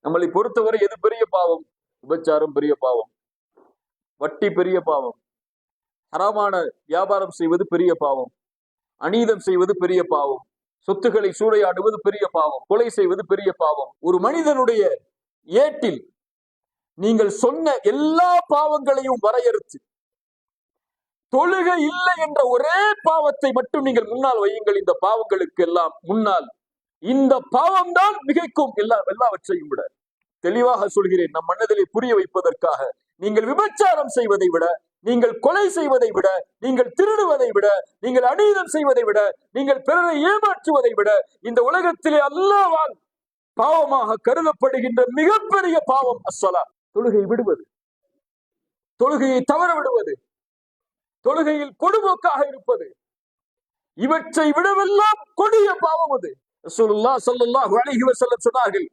நம்மளை பொறுத்தவரை எது பெரிய பாவம்? விபச்சாரம் பெரிய பாவம், வட்டி பெரிய பாவம், ஹராமான வியாபாரம் செய்வது பெரிய பாவம், அநீதம் செய்வது பெரிய பாவம், சொத்துக்களை சூறையாடுவது பெரிய பாவம், கொலை செய்வது பெரிய பாவம். ஒரு மனிதனுடைய ஏட்டில் நீங்கள் சொன்ன எல்லா பாவங்களையும் வரையறுத்து தொழுகை இல்லை என்ற ஒரே பாவத்தை மட்டும் நீங்கள் முன்னால் வையுங்கள். இந்த பாவங்களுக்கு எல்லாம் முன்னால் இந்த பாவம் தான் மிகைக்கும் எல்லாவற்றையும் விட. தெளிவாக சொல்கிறேன், நம் மனதிலே புரிய வைப்பதற்காக. நீங்கள் விபச்சாரம் செய்வதை விட, நீங்கள் கொலை செய்வதை விட, நீங்கள் திருடுவதை விட, நீங்கள் அநீதம் செய்வதை விட, நீங்கள் பிறரை ஏமாற்றுவதை விட, இந்த உலகத்திலே அல்லாஹ்வால் பாவமாக கருதப்படுகின்ற மிகப்பெரிய பாவம் அஸ்ஸலா, தொழுகை விடுவது, தொழுகையை தவற விடுவது, தொழுகையில் கொடுபோக்காக இருப்பது. இவற்றை விடவெல்லாம் கொடிய பாவம் அது. ரசூலுல்லாஹ் ஸல்லல்லாஹு அலைஹி வஸல்லம் சொன்னார்கள்,